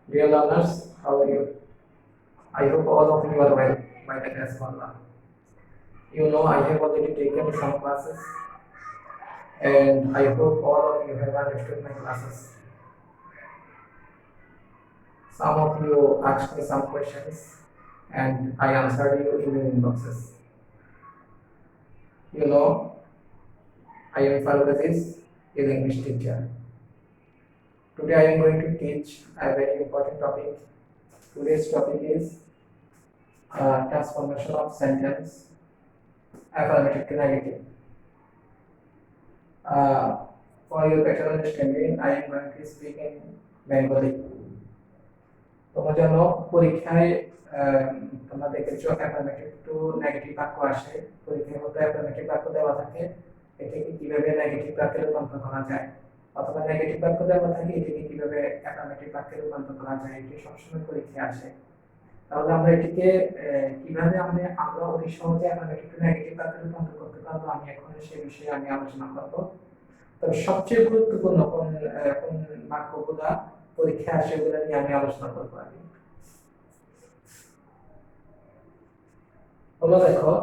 Dear learners, how are you? I hope all of you are well by the grace of Allah. You know, I have already taken some classes, and I hope all of you have understood my classes. Some of you asked me some questions, and I answered you in your inboxes. You know, I am Farooq Aziz, your English teacher. Today I am going to teach a very important topic. Today's topic is transformation of sentence, affirmative to negative. For your better understanding, I am going to speak in Bengali. তোমরা জানো পরীক্ষায় তোমরা দেখেছো affirmative two negative বাক্য আসে পরীক্ষায় মধ্যে affirmative বাক্য দেওয়া থাকে এটাকে কিভাবে নেগেটিভ বাক্যে রূপান্তর করা যায় অথবা নেগেটিভ বাক্য দেওয়া থাকে এটাকে কিভাবে অ্যাফার্মেটিভ বাক্যে রূপান্তর করা যায় এটি সবসময় পরীক্ষায় আসে তাহলে আমরা এটিকে কিভাবে আমরা অতি সহজে অ্যাফার্মেটিভ টু নেগেটিভ বাক্যে রূপান্তর করতে পারবো আমি এখন সেই বিষয়ে আমি আলোচনা করব তবে সবচেয়ে গুরুত্বপূর্ণ কোন কোন বাক্যগুলা পরীক্ষায় আসে এগুলো নিয়ে আমি আলোচনা করবো আগে তোমরা দেখো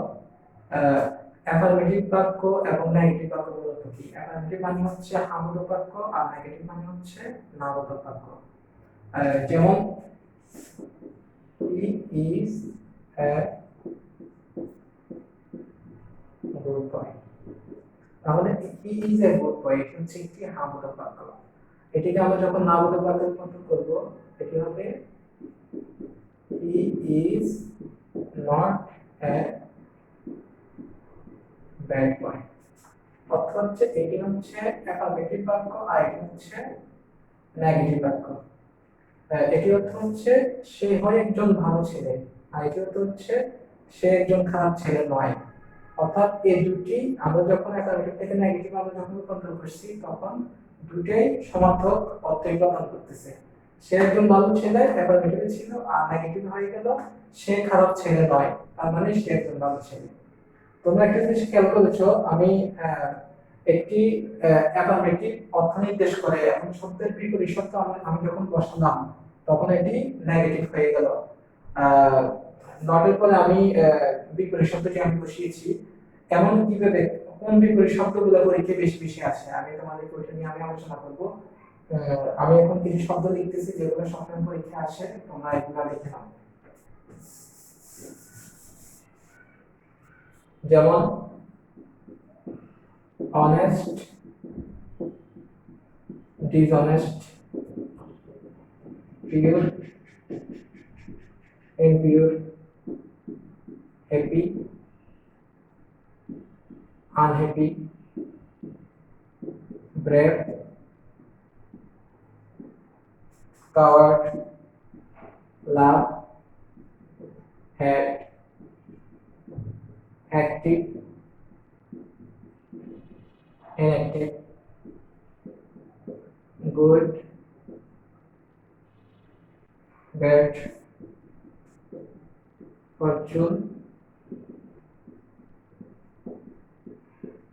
অ্যাফার্মেটিভ বাক্য এবং নেগেটিভ বাক্য মূলত কি অ্যাফার্মেটিভ মানে হচ্ছে হামবোধক বাক্য আর নেগেটিভ মানে হচ্ছে নাবোধক বাক্য যেমন he is a good boy তাহলে he is a good boy এটা হচ্ছে একটি হামবোধক বাক্য এটিকে আমরা যখন নাবোধক বাক্যে রূপান্তর করব এটি হবে he is not a bad boy অর্থ হচ্ছে এটি হচ্ছে অ্যাফার্মেটিভ বাক্য আর এটি হচ্ছে নেগেটিভ বাক্য এটি অর্থ হচ্ছে সে হয় একজন ভালো ছেলে আর এটি অর্থ হচ্ছে সে একজন খারাপ ছেলে নয় অর্থাৎ এই দুটি আমরা যখন অ্যাফার্মেটিভ থেকে নেগেটিভ আমরা যখন রূপান্তর করছি তখন দুটোই সমার্থক অর্থই প্রদান করতেছে সে একজন ভালো ছেলে অ্যাফার্মেটিভ ছিল আর নেগেটিভ হয়ে গেল সে খারাপ ছেলে নয় তার মানে সে একজন ভালো ছেলে তোমরা একটা জিনিস খেয়াল করেছো আমি একটি অ্যাফার্মেটিভ অর্থ নির্দেশ করে এবং শব্দের বিপরীত শব্দ আমি যখন বসালাম তখন এটি নেগেটিভ হয়ে গেল নটের পরে আমি বিপরীত শব্দটি আমি বসিয়েছি এমন কিভাবে কোন বিপরীত শব্দগুলো পরীক্ষায় বেশি বেশি আসে আমি তোমাদের ওইটা নিয়ে আমি আলোচনা করব আমি এখন কিছু শব্দ লিখতেছি যেগুলো সবসময় পরীক্ষায় আসে তোমরা এগুলো লিখে নাও যেমন honest dishonest pure impure happy unhappy brave coward love had active inactive good bad fortune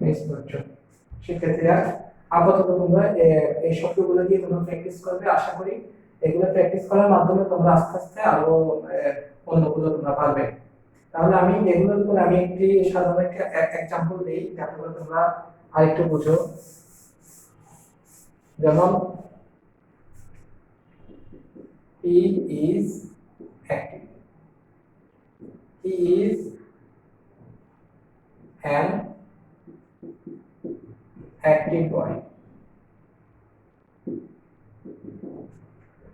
misfortune শিক্ষার্থীরা আপাতত তোমরা এই শব্দগুলো দিয়ে তোমরা প্র্যাকটিস করবে আশা করি এগুলো প্র্যাকটিস করার মাধ্যমে তোমরা আস্তে আস্তে আরো অন্যগুলো তোমরা পারবে তাহলে আমি এগুলোর উপর আমি একটি সাধারণ একটা এক্সাম্পল দেই যাতে করে তোমরা আরেকটু বুঝো যেমন he is active he is an active boy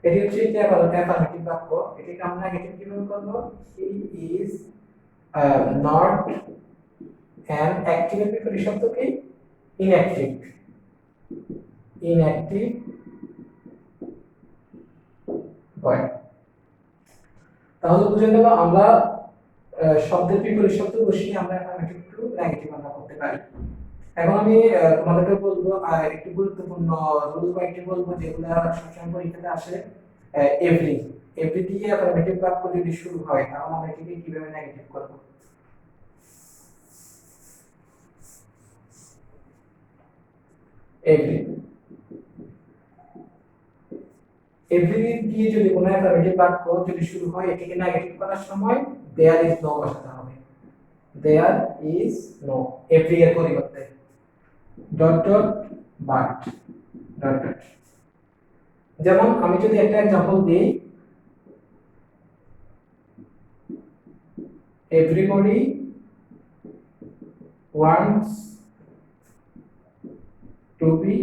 এটি হচ্ছে একটি অ্যাফার্মেটিভ বাক্য এটিকে আমরা নেগেটিভ কিভাবে করব he is not an active এর বিপরীত শব্দ কি inactive boy তাহলে বুঝে গেল আমরা শব্দের বিপরীত শব্দ বসিয়ে আমরা অ্যাফার্মেটিভ টু নেগেটিভ আমরা করতে পারি এখন আমি তোমাদেরকে বলবো একটু গুরুত্বপূর্ণ রুল কয়েকটি বলবো যেগুলো সবসময় পরীক্ষাতে আসে এভরি দিয়ে অ্যাফার্মেটিভ বাক্য যদি শুরু হয় তাহলে আমরা এটিকে কিভাবে নেগেটিভ করব এভরি এভরি দিয়ে যদি কোনো অ্যাফার্মেটিভ বাক্য যদি শুরু হয় এটিকে নেগেটিভ করার সময় দেয়ার ইজ নো বসাতে হবে। দেয়ার ইজ নো এভরি এর পরিবর্তে dot dot but dot dot. যেমন আমি যদি একটা एग्जांपल দিই, everybody wants to be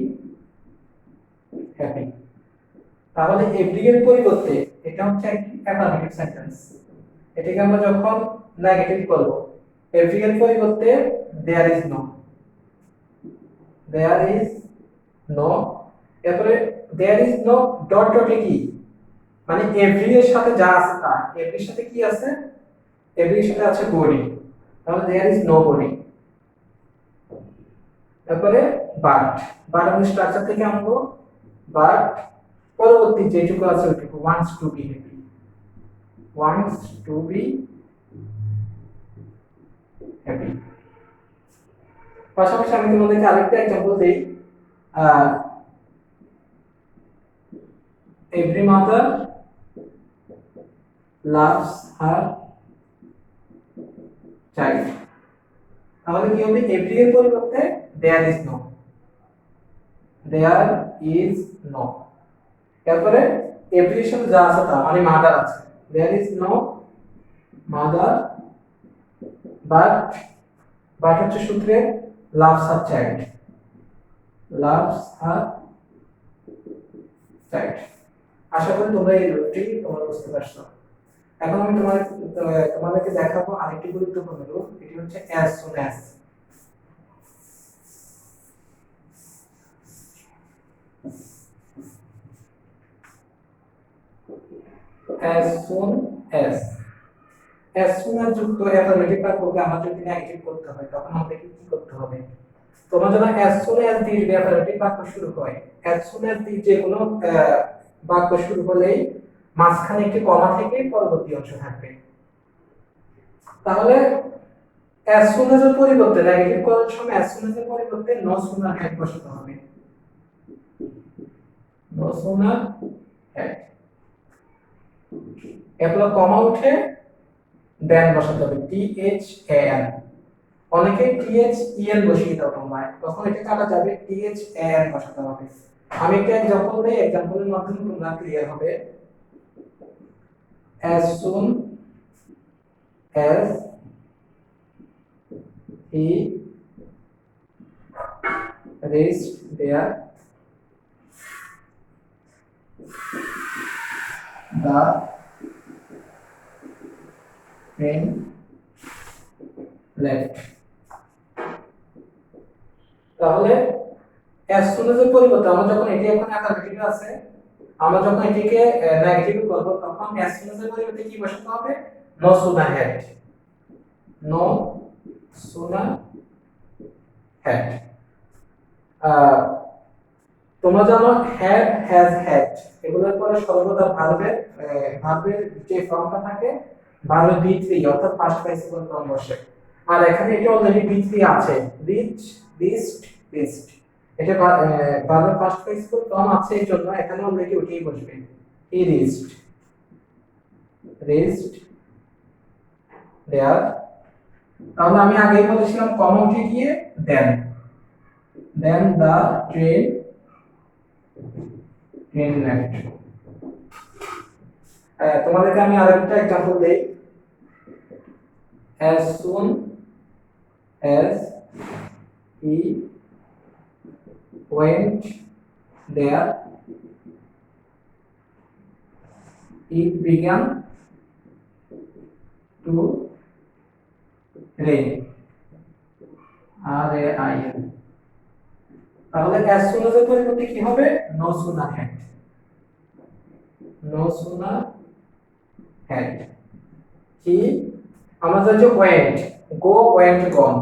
happy, তাহলে এভরি এর পরিবর্তে এটা হচ্ছে একটি অ্যাফার্মেটিভ সেন্টেন্স। এটাকে আমরা যখন নেগেটিভ করব, এভরি এর পরিবর্তে there is no, there is no, এরপরে দেয়ার ইজ নো ডট ডটে কি মানে এভরি এর সাথে যা আছে তা, এভরির সাথে কি আছে, এভরির সাথে আছে বডি, তাহলে দেয়ার ইজ নো বডি। তারপরে বাট, বাট আমি স্ট্রাকচার থেকে আনবো, বাট পরবর্তী যেটুকু আছে ওইটুকু wants to be happy, wants to be happy. পাশাপাশি আমি তোমাদেরকে আরেকটা एग्जांपल দেই, every mother loves her child, তাহলে কি হবে এভরি এর পরিবর্তে there is no, there is no. তারপরে এভরি এর সাথে যা আছে তা মানে মাদার আছে, there is no mother, but but হচ্ছে সূত্রে loves her child, loves her child। আশা করি তোমরা এই রুলটি তোমরা বুঝতে পারছো। এখন আমি তোমাদেরকে দেখাবো আরেকটি গুরুত্বপূর্ণ রুল, এটি হচ্ছে as soon as। as soon as, as soon as যুক্ত অ্যাফার্মেটিভ বাক্যকে আমার যদি নেগেটিভ করতে হয় তখন আমাদেরকে কি করতে হবে? তোমরা যখন as soon as দিয়ে অ্যাফার্মেটিভ বাক্য শুরু হয়, as soon as দিয়ে যে কোনো বাক্য শুরু হলেই মাঝখানে একটি কমা থেকে পরবর্তী অংশ থাকবে। তাহলে as soon as এর পরিবর্তে নেগেটিভ করার সময় as soon as এর পরিবর্তে no sooner had বসাতে হবে, no sooner had। এরপর কমা উঠে দেন বসাতে হবে than। অনেকে then বসিয়ে দাও তোমরা, তখন এটা কাটা যাবে, than বসাতে হবে। আমি একটা एग्जांपल দেই, एग्जांपल এর মাধ্যমে তোমরা ক্লিয়ার হবে। as soon as he reached there, the train left। তাহলে as soon as এর পরিবর্তে আমরা যখন এটি এখন অ্যাফার্মেটিভ আছে, আমরা যখন এটিকে নেগেটিভ করব তখন as soon as এর পরিবর্তে কি বসাতে হবে? no sooner had, no sooner had। তোমরা জানো had, has, had এগুলোর পরে সর্বদা ভার্বের যে ফর্মটা থাকে ভার্বের V3 অর্থাৎ ফার্স্ট পার্টিসিপল ফর্ম বসে। আর এখানে এটা অলরেডি V3 আছে, reach, reached, reached। এটা ভার্বের ফার্স্ট পার্টিসিপল ফর্ম আছে এই জন্য এখানে অলরেডি ওটাই বসবে, he reached, reached there। তাহলে আমি আগেই বলেছিলাম কমা উঠে গিয়ে then the train left। তোমাদেরকে আমি আরেকটা एग्जांपल দেই, as soon as he went there, it began to rain, rain। তাহলে as soon as এর পরিবর্তে কি হবে? no sooner had, no sooner had। কি আমাদের যে went, go, went, gone,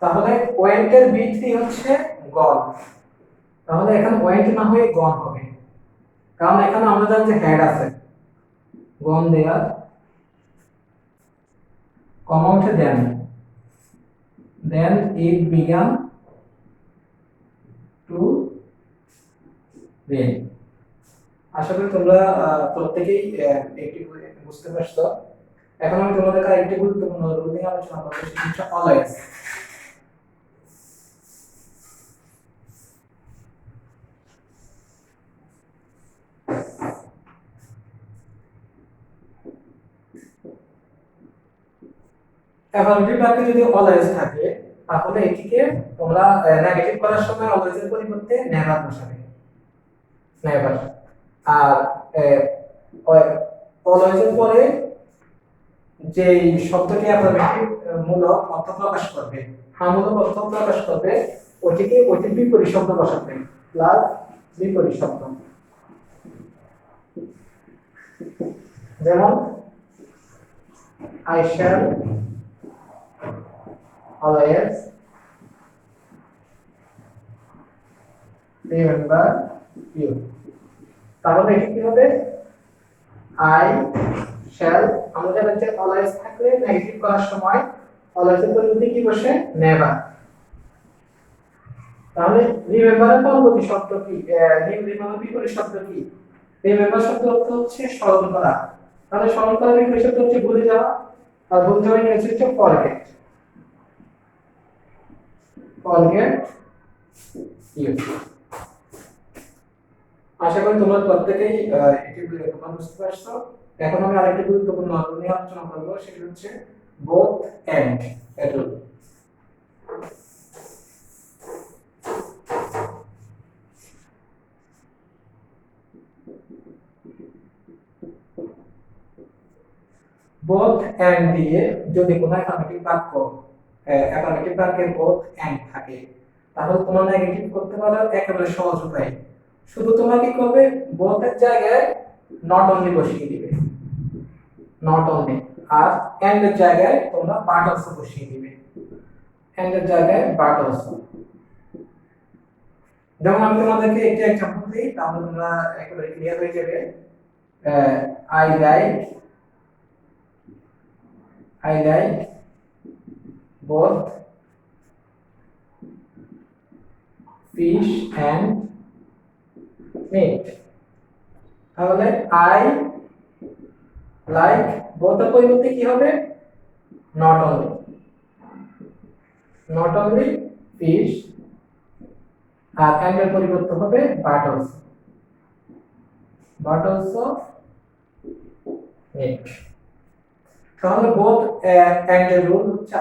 তাহলে went এর V3 হচ্ছে gone, তাহলে এখানে went না হয়ে gone হবে, কারণ এখানে আমরা জানি যে had আছে, gone there, কমা উঠে then it began to rain। আশা করি তোমরা প্রত্যেকেই একটি বুঝতে পারছো। এখন আমি তোমাদের আরেকটি গুরুত্বপূর্ণ রুল নিয়ে আলোচনা করবো, সেটা হচ্ছে অলওয়েজ। অ্যাফার্মেটিভ বাক্যে যদি অলওয়েজ থাকে তাহলে এটিকে তোমরা নেগেটিভ করার সময় অলওয়েজ এর পরিবর্তে নেভার বসাবে, নেভার। আর অলওয়েজ এর পরে যে শব্দটি অ্যাফার্মেটিভ মূলক অর্থ প্রকাশ করবে, হ্যাঁমূলক অর্থ প্রকাশ করবে, ওটির বিপরীত শব্দ বসাবে, প্লাস বিপরীত শব্দ। যেমন I shall always remember you। তাহলে এটি কি হবে? I shall, আমাদের হচ্ছে always থাকলে নেগেটিভ করার সময় always এর পরিবর্তে কি বসে? নেভার। তাহলে রিমেম্বার এর পরবর্তী শব্দ কি? রিমেম্বার বিপরীত শব্দ কি? রিমেম্বার শব্দ অর্থ হচ্ছে স্মরণ করা। তাহলে স্মরণ করার বিপরীত শব্দ হচ্ছে ভুলে যাওয়া, আর ভুলে যাওয়ার ইংরেজি হচ্ছে ফরগেট। Forget you. আশা করি তোমরা প্রত্যেকেই এটি বুঝতে পারছো। এখন আমি আরেকটি গুরুত্বপূর্ণ রুল নিয়ে আলোচনা করব, সেটা হচ্ছে both and rule. Both and দিয়ে যদি কোনো অ্যাফার্মেটিভ বাক্যের বোথ এন্ড থাকে তাহলে তোমরা নেগেটিভ করতে পারো একেবারে সহজ উপায়। শুধু তোমরা কি করবে? বোথ এর জায়গায় নট অনলি বসিয়ে দিবে, নট অনলি। আর এন্ড এর জায়গায় তোমরা বাট অলসো বসিয়ে দিবে, এন্ড এর জায়গায় বাট অলসো। যেমন আমি তোমাদেরকে একটি एग्जांपल দিই, তাহলে তোমরা একেবারে ক্লিয়ার হয়ে যাবে। I like both fish and meat। তাহলে I like both এর পরিবর্তে কি হবে? not only fish, R and এর পরিবর্তে হবে but also meat। তাহলে বোথ এন্ড এর রুল হচ্ছে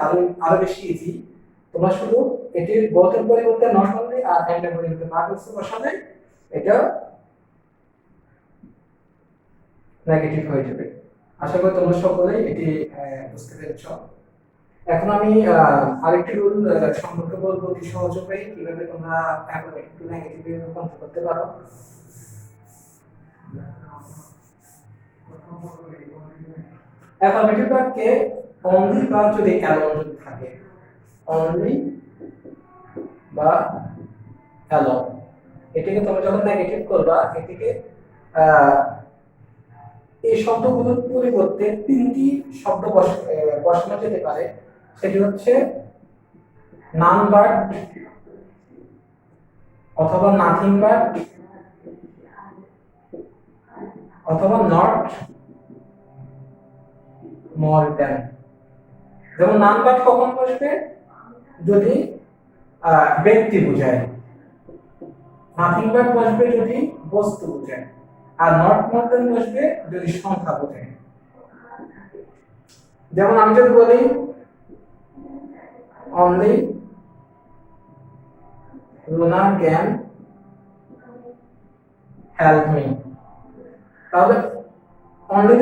আরো বেশি ইজি। তোমরা শুধু এটির বোথ এর পরিবর্তে নট অনলি আর এন্ড এর পরিবর্তে বাট অলসো বসালে এটা নেগেটিভ হয়ে যাবে। আশা করি তোমরা সকলেই এটি বুঝতে পেরেছো। এখন আমি আরেকটি রুল সম্পর্কে বলবো, অতি সহজ উপায়ে কিভাবে তোমরা অ্যাফার্মেটিভ টু নেগেটিভে রূপান্তর করতে পারো। অ্যাফার্মেটিভ বাক্যে অনলি বা যদি অ্যালোন যদি থাকে, অনলি বা অ্যালোন, এটিকে তোমরা যখন নেগেটিভ করবা এটিকে এই শব্দগুলোর পরিবর্তে তিনটি শব্দ বসানো যেতে পারে। সেটি হচ্ছে নান বাট, অথবা নাথিং বাট, অথবা নট মোর দ্যান। যেমন নান বাট কখন বসবে? যদি ব্যক্তি বোঝায়। নাথিং বাট বসবে যদি বস্তু বোঝায়। আর নট মোর দ্যান বসবে যদি সংখ্যা বোঝায়। যেমন আমি যদি বলি only Luna can help me, তাহলে only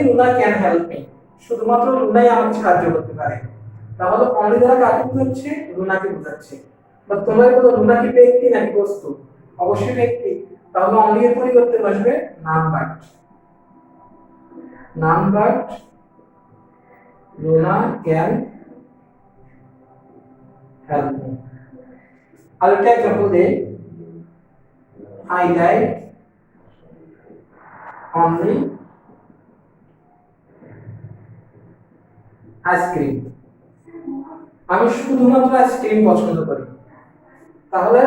Luna can help me, শুধুমাত্র লুনাই আমাকে সাহায্য করতে পারে। তাহলে অনলি দ্বারা কাকে বোঝাচ্ছে? লুনাকে বোঝাচ্ছে। বা তোমরা বলো লুনা কি ব্যক্তি নাকি বস্তু? অবশ্যই ব্যক্তি। তাহলে অনলি এর পরিবর্তে বসবে নাম but, Luna can help me. আরেকটা एग्जांपल দেই, আই লাইক অনলি আইসক্রিম, আমি শুধুমাত্র আইসক্রিম পছন্দ করি। তাহলে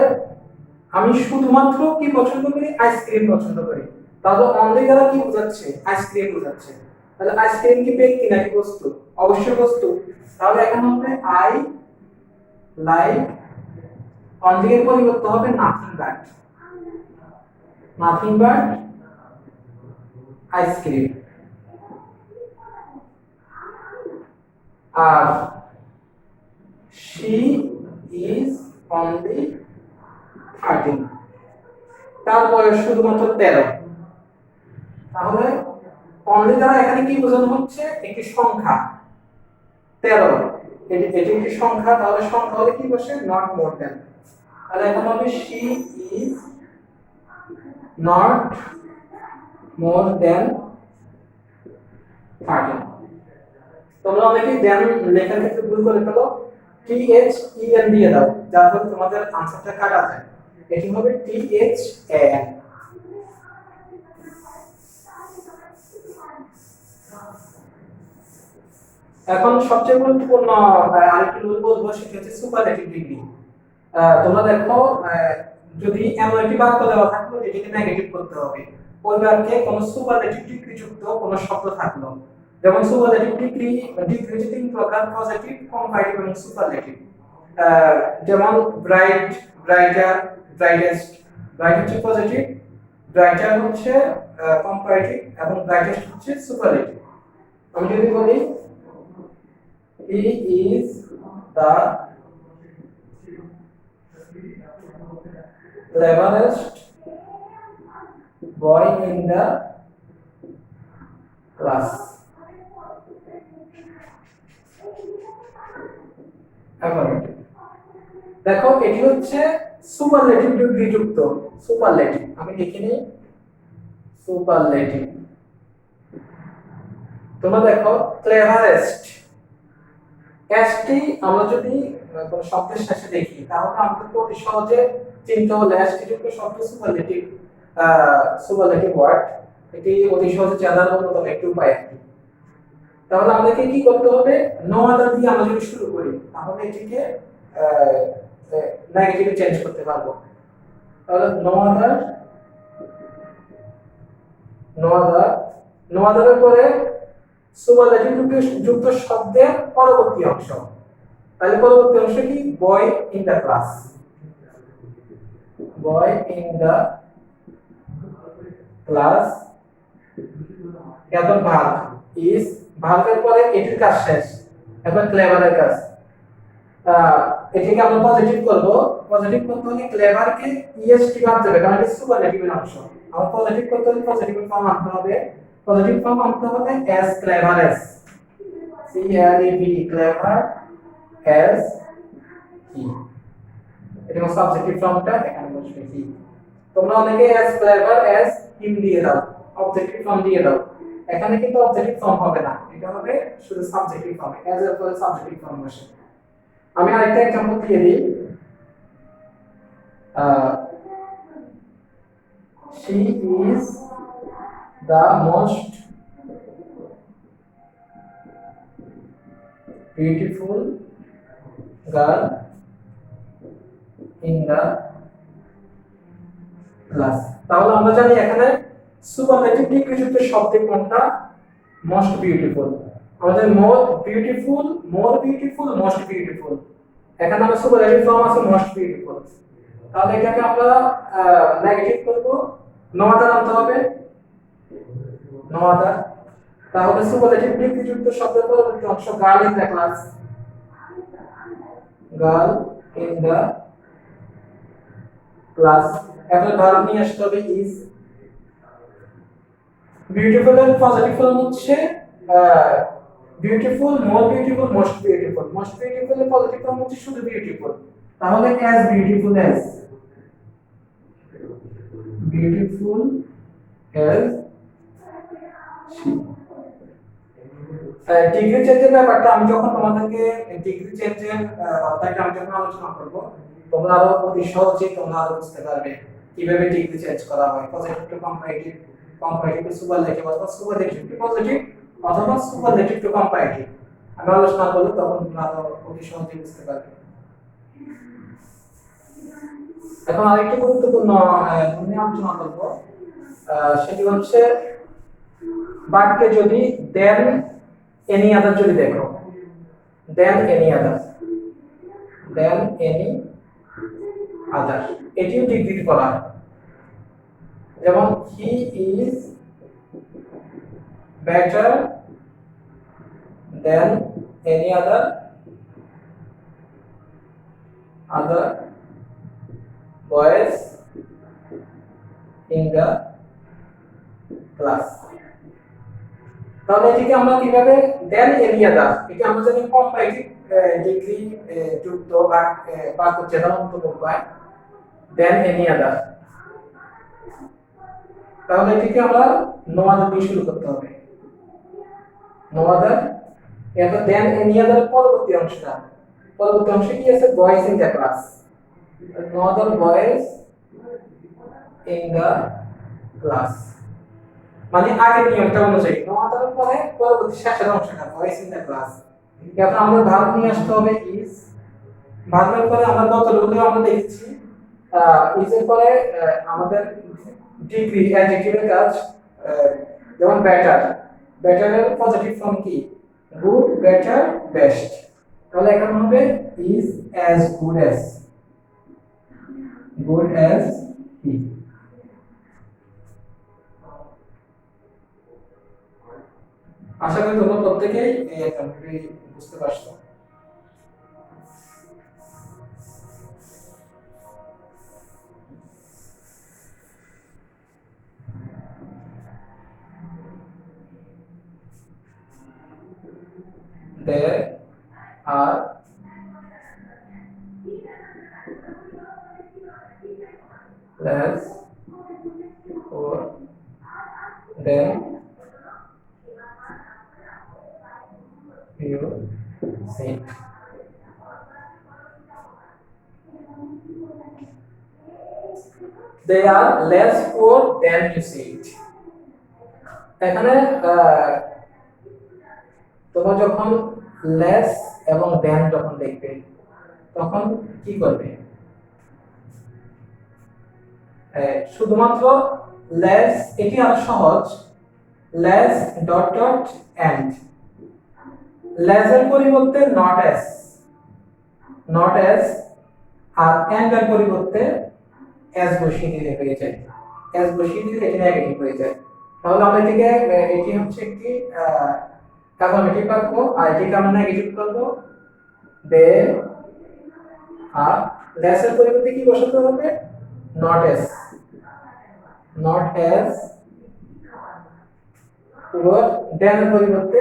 আমি শুধুমাত্র কি পছন্দ করি, আইসক্রিম পছন্দ করি, তাহলে অনলি দ্বারা কি বোঝাচ্ছে, আইসক্রিম বোঝাচ্ছে। তাহলে আইসক্রিম কি ব্যক্তি নাকি বস্তু? অবশ্যই বস্তু। তাহলে এখানে হবে আই লাইক, অনলি এর পরিবর্তে হবে nothing but, nothing but ice cream. আর she is only 13, তার বয়স শুধুমাত্র 13। তাহলে অনলি দ্বারা এখানে কি বোঝানো হচ্ছে, একটি সংখ্যা 13, এটি একটি সংখ্যা। তাহলে সংখ্যা হলে কি বসে, নট মোর দ্যান। তাহলে এখন হবে she is not more than 13। তোমরা অনেকে দেন লেখার ক্ষেত্রে ভুল করে ফেলো, টি এইচ ই এন দিয়ে দাও, যার ফলে তোমাদের আনসারটা কাটা যায়। এটি হবে টি এইচ এ এন। এখন সবচেয়ে গুরুত্বপূর্ণ আরেকটি রুল বলবো, সেটা হচ্ছে সুপারলেটিভ ডিগ্রি। তোমরা দেখো, যদি এমন একটি বাক্য দেওয়া থাকলো যেটিকে নেগেটিভ করতে হবে, ওই বাক্যে কোনো সুপারলেটিভ ডিগ্রি যুক্ত কোনো শব্দ থাকলো, যেমন সুপারলেটিভ ডিগ্রি হচ্ছে তিন প্রকার, পজিটিভ, কম্পারেটিভ এবং সুপারলেটিভ। যেমন ব্রাইট, ব্রাইটার, ব্রাইটেস্ট। ব্রাইট হচ্ছে পজিটিভ, ব্রাইটার হচ্ছে কম্পারেটিভ এবং ব্রাইটেস্ট হচ্ছে সুপারলেটিভ। আমি যদি বলি he is the cleverest boy in the class, দেখো এটি হচ্ছে সুপারলেটিভ ডিগ্রি যুক্ত। সুপারলেটিভ আমি লিখে নিই, সুপারলেটিভ। তোমরা দেখো ক্লেভারেস্ট, এসটি আমরা যদি কোন শব্দের শেষে দেখি তাহলে আমাদেরকে অতি সহজে চিনতে হলে এসটি যুক্ত শব্দ সুপারলেটিভ, সুপারলেটিভ ওয়ার্ড, এটি অতি সহজে জানার অন্যতম একটি উপায়। তাহলে আমাদেরকে কি করতে হবে, নো আদার দিয়ে আমরা যদি শুরু করি তাহলে এটিকে নেগেটিভে চেঞ্জ করতে পারবো। তাহলে no other, no other, no আদারের পরে সুপারলেটিভ যুক্ত শব্দের পরবর্তী অংশ। তাহলে পরবর্তী অংশ কি, boy in the class, boy in the class. এখন ভার্ব ইজ, ভার্বের পরে এটির কাজ শেষ, এখন ক্লেভারের কাজ। এটিকে আমরা পজিটিভ করব, পজিটিভ করতে হলে ক্লেভারকে ইএসটি বাদ দেবে, কারণ এটি সুপারলেটিভের অংশ। আমরা পজিটিভ করতে হলে পজিটিভ ফর্ম আনতে হবে, পজিটিভ ফর্ম আনতে হবে as cleverest, c l e v, clever as he। এটা হচ্ছে সাবজেক্টিভ ফর্মটা, এখানে বসবে he। তোমরা অনেকে as clever as him দিয়ে দাও, অবজেক্টিভ ফর্ম দিয়ে দাও। এখানে কিন্তু অবজেক্টিভ ফর্ম হবে না, এটা হবে শুধু সাবজেক্টিভ ফর্ম, as এর পরে সাবজেক্টিভ ফর্ম বসে। আমি আরেকটা एग्जांपल দিয়ে দিই, she is the most beautiful girl in the class। তাহলে আমরা জানি এখানে সুপারলেটিভ ডিগ্রি যুক্ত শব্দ কোনটা, মোস্ট বিউটিফুল। আমাদের more beautiful, more beautiful, most beautiful. এখানে আমরা সুপারলেটিভ ফর্ম আছে মোস্ট বিউটিফুল। তাহলে এটাকে আমরা নেগেটিভ করব, নো আদার আনতে হবে, নো আদার। তাহলে সুপারলেটিভ ডিগ্রি যুক্ত শব্দের পরবর্তী অংশ girl in the class, girl in the class. এখন ভার্ব নিয়ে আসতে হবে ইজ। বিউটিফুল এর পজিটিভ ফর্ম হচ্ছে beautiful, more beautiful, most beautiful. Most beautiful এর পজিটিভ ফর্ম হচ্ছে শুধু বিউটিফুল। তাহলে as beautiful as, beautiful as she। Degree চেঞ্জের ব্যাপারটা আমি যখন তোমাদেরকে ডিগ্রি চেঞ্জের অধ্যায়টা আমি যখন আলোচনা করব, তোমরা আরো অতি সহজে তোমরা আরো বুঝতে পারবে কিভাবে ডিগ্রি চেঞ্জ করা হয়, positive to comparative, comparative two superlative, অথবা সুপারলেটিভ টু পজিটিভ, অথবা সুপারলেটিভ টু কম্পারেটিভ। আমি আলোচনা করব তখন তোমরা আরো অতি সহজে বুঝতে পারবে। এখন আরেকটি গুরুত্বপূর্ণ নিয়ে আলোচনা করব, সেটি হচ্ছে বাক্যে যদি দেন এনি আদার যদি দেখো, than any other, than any other, এটিও ডিগ্রি করা। যেমন he is better than any other boys in the class. তাহলে এটিকে আমরা কিভাবে দেন এনি আদার, এটি আমরা জানি কম্পারেটিভ ডিগ্রি যুক্ত বাক্য চেনার উপায় দেন এনি আদার। তাহলে এটিকে আমরা নো আদার দিয়ে শুরু করতে হবে, নো আদার। এরপর দেন এনি আদার পরবর্তী অংশে কি আছে, boys in the class, no other boys in the class, মানে আগের নিয়মটা অনুযায়ী নো আদার পরে পরবর্তী শেষের অংশটা বয়েজ ইন দ্য ক্লাস। এরপর আমরা ভার্ব নিয়ে আসতে হবে ইজ, ভার্বের পরে আমরা যতগুলো আমরা দেখছি ইজ এর পরে আমাদের ডিগ্রি অ্যাডজেক্টিভের কাজ, যেমন বেটার, বেটারের পজিটিভ ফর্ম কি, গুড, বেটার, বেস্ট। তাহলে এখানে হবে is as good as, good as he. আশা করি তোমরা প্রত্যেকেই এই কনসেপ্টটি বুঝতে পারছো। There are less or than you think. They are less poor than you think. এখানে তোমরা যখন লেস এবং দেন যখন দেখবে তখন কি করবে, শুধুমাত্র লেস, এটি আরো সহজ, less dot dot and, less এর পরিবর্তে নট এস, নট এস, আর এন্ড এর পরিবর্তে এস বসিয়ে দিলে হয়ে যায়, এস বসিয়ে দিলে এটি নেগেটিভ হয়ে যায়। তাহলে আমরা এটিকে, এটি হচ্ছে একটি অ্যাফার্মেটিভ বাক্য, আর এটিকে আমরা নেগেটিভ করব, দে আর লেস এর পরিবর্তে কি বসাতে হবে, নট এস, নট এস, পুরো দেন এর পরিবর্তে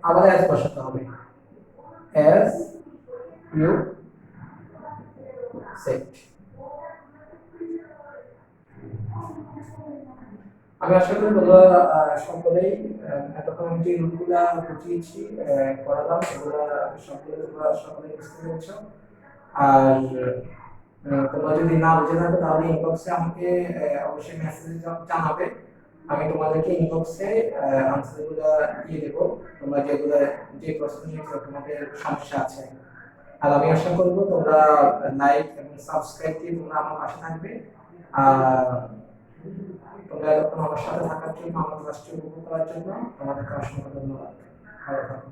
আবার এস বসাতে হবে, এস ইউ সেড। আমি আশা করি তোমরা সকলেই এতক্ষণ আমি যে রুলগুলা বুঝিয়েছি পড়ালাম এগুলা সকলে তোমরা সকলেই বুঝতে পেরেছো। আর তোমরা যদি না বুঝে থাকো তাহলে ইনবক্সে আমাকে অবশ্যই মেসেজ জানাবে, আমি তোমাদেরকে ইনবক্সে আনসারগুলো দিয়ে দেবো, তোমরা যে প্রশ্ন নিয়ে তোমাদের সমস্যা আছে। আর আমি আশা করবো তোমরা লাইক এবং সাবস্ক্রাইব দিয়ে তোমরা আমার পাশে থাকবে। তোমরা এতক্ষণ আমার সাথে থাকার জন্য, আমার ক্লাসটি উপভোগ করার জন্য তোমাদেরকে অসংখ্য ধন্যবাদ। ভালো থাকো।